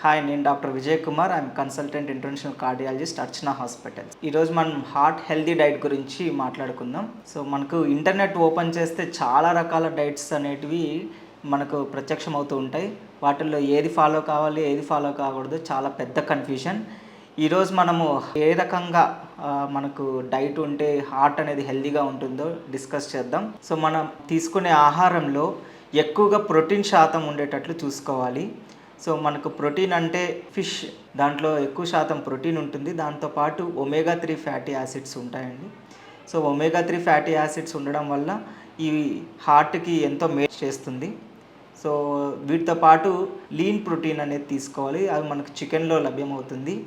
Hi, నేను doctor Vijay Kumar. I'm consultant international cardiologist Archana hospital. ఈరోజు మనం హార్ట్ హెల్తీ డైట్ గురించి మాట్లాడుకుందాం. సో మనకు ఇంటర్నెట్ ఓపెన్ చేస్తే చాలా రకాల డైట్స్ అనేటివి మనకు ప్రత్యక్షం అవుతూ ఉంటాయి. వాటిల్లో ఏది ఫాలో కావాలి, ఏది ఫాలో కాకూడదు, చాలా పెద్ద కన్ఫ్యూజన్. ఈరోజు మనము ఏ రకంగా మనకు డైట్ ఉంటే హార్ట్ అనేది హెల్తీగా ఉంటుందో డిస్కస్ చేద్దాం. సో మనం తీసుకునే ఆహారంలో ఎక్కువగా ప్రోటీన్ శాతం ఉండేటట్లు చూసుకోవాలి. సో మనకు ప్రోటీన్ అంటే ఫిష్, దాంట్లో ఎక్కువ శాతం ప్రోటీన్ ఉంటుంది. దాంతోపాటు ఒమేగా 3 ఫ్యాటీ యాసిడ్స్ ఉంటాయండి. సో ఒమేగా 3 ఫ్యాటీ యాసిడ్స్ ఉండడం వల్ల ఇవి హార్ట్కి ఎంతో మేలు చేస్తుంది. సో వీటితో పాటు లీన్ ప్రోటీన్ అనేది తీసుకోవాలి. అది మనకు చికెన్లో లభ్యమవుతుంది.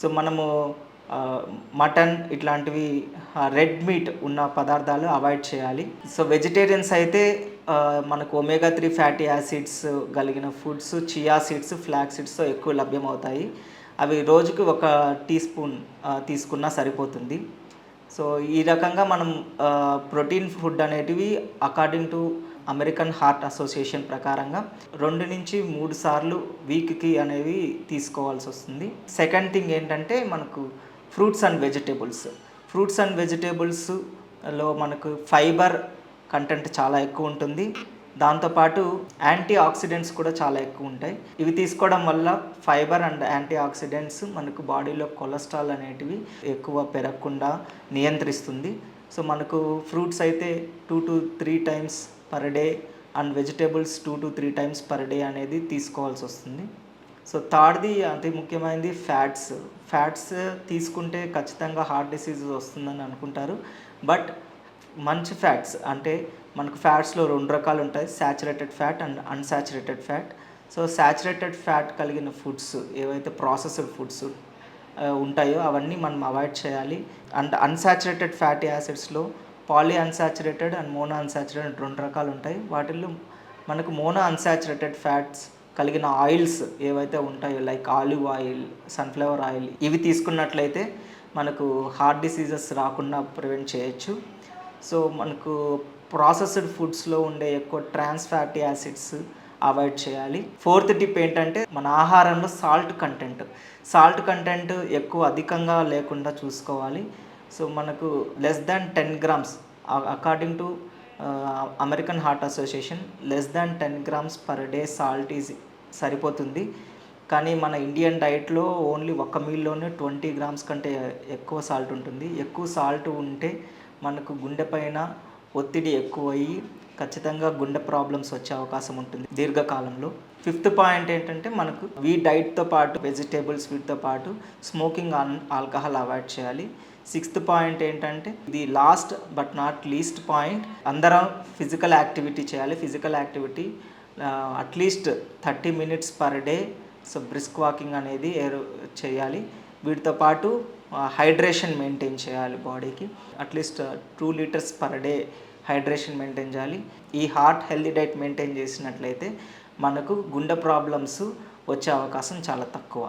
సో మనము మటన్ ఇట్లాంటివి రెడ్ మీట్ ఉన్న పదార్థాలు అవాయిడ్ చేయాలి. సో వెజిటేరియన్స్ అయితే మనకు ఒమేగా 3 ఫ్యాటీ యాసిడ్స్ కలిగిన ఫుడ్స్ చియా సీడ్స్, ఫ్లాక్ సీడ్స్తో ఎక్కువ లభ్యమవుతాయి. అవి రోజుకి 1 టీ స్పూన్ తీసుకున్నా సరిపోతుంది. సో ఈ రకంగా మనం ప్రోటీన్ ఫుడ్ అనేటివి according to American heart association ప్రకారంగా 2 నుంచి 3 సార్లు వీక్కి అనేవి తీసుకోవాల్సి వస్తుంది. సెకండ్ థింగ్ ఏంటంటే మనకు ఫ్రూట్స్ అండ్ వెజిటేబుల్స్లో మనకు ఫైబర్ కంటెంట్ చాలా ఎక్కువ ఉంటుంది. దాంతోపాటు యాంటీ ఆక్సిడెంట్స్ కూడా చాలా ఎక్కువ ఉంటాయి. ఇవి తీసుకోవడం వల్ల ఫైబర్ అండ్ యాంటీ ఆక్సిడెంట్స్ మనకు బాడీలో కొలెస్ట్రాల్ అనేటివి ఎక్కువ పెరగకుండా నియంత్రిస్తుంది. సో మనకు ఫ్రూట్స్ అయితే 2 to 3 times per day and vegetables 2 to 3 times per day అనేది తీసుకోవాల్సి వస్తుంది. సో థర్డ్ది అతి ముఖ్యమైనది ఫ్యాట్స్ తీసుకుంటే ఖచ్చితంగా హార్ట్ డిసీజ్ వస్తుందని అనుకుంటారు. బట్ మంచి ఫ్యాట్స్ అంటే మనకు ఫ్యాట్స్లో 2 రకాలు ఉంటాయి, saturated fat and unsaturated fat. So saturated fat కలిగిన ఫుడ్స్ ఏవైతే ప్రాసెస్డ్ ఫుడ్స్ ఉంటాయో అవన్నీ మనం అవాయిడ్ చేయాలి. అండ్ అన్సాచురేటెడ్ ఫ్యాటీ యాసిడ్స్లో poly unsaturated and mono unsaturated 2 రకాలు ఉంటాయి. వాటిల్లో మనకు మోనో అన్సాచురేటెడ్ ఫ్యాట్స్ కలిగిన ఆయిల్స్ ఏవైతే ఉంటాయో like olive oil, sunflower oil, ఇవి తీసుకున్నట్లయితే మనకు హార్ట్ డిసీజెస్ రాకుండా ప్రివెంట్ చేయొచ్చు. సో మనకు ప్రాసెస్డ్ ఫుడ్స్లో ఉండే ఎక్కువ ట్రాన్స్ ఫ్యాటీ యాసిడ్స్ అవాయిడ్ చేయాలి. ఫోర్త్ టిప్ ఏంటంటే మన ఆహారంలో సాల్ట్ కంటెంట్ ఎక్కువ అధికంగా లేకుండా చూసుకోవాలి. సో మనకు less than 10 grams according to American heart association less than 10 grams per day salt is సరిపోతుంది. కానీ మన ఇండియన్ డైట్లో ఓన్లీ ఒక మీల్లోనే 20 grams కంటే ఎక్కువ సాల్ట్ ఉంటుంది. ఎక్కువ సాల్ట్ ఉంటే మనకు గుండె పైన ఒత్తిడి ఎక్కువయ్యి ఖచ్చితంగా గుండె ప్రాబ్లమ్స్ వచ్చే అవకాశం ఉంటుంది దీర్ఘకాలంలో. ఫిఫ్త్ పాయింట్ ఏంటంటే మనకు డైట్తో పాటు వెజిటేబుల్స్ వీటితో పాటు స్మోకింగ్, ఆల్కహాల్ అవాయిడ్ చేయాలి. సిక్స్త్ పాయింట్ ఏంటంటే ఇది last but not least point, అందరం ఫిజికల్ యాక్టివిటీ చేయాలి. Physical activity at least 30 minutes per day. So brisk walking అనేది చేయాలి. వీటితో పాటు హైడ్రేషన్ మెయింటైన్ చేయాలి. బాడీకి at least 2 liters per day hydration maintain చేయాలి. ఈ హార్ట్ హెల్తీ డైట్ మెయింటైన్ చేసినట్లయితే మనకు గుండె ప్రాబ్లమ్స్ వచ్చే అవకాశం చాలా తక్కువ.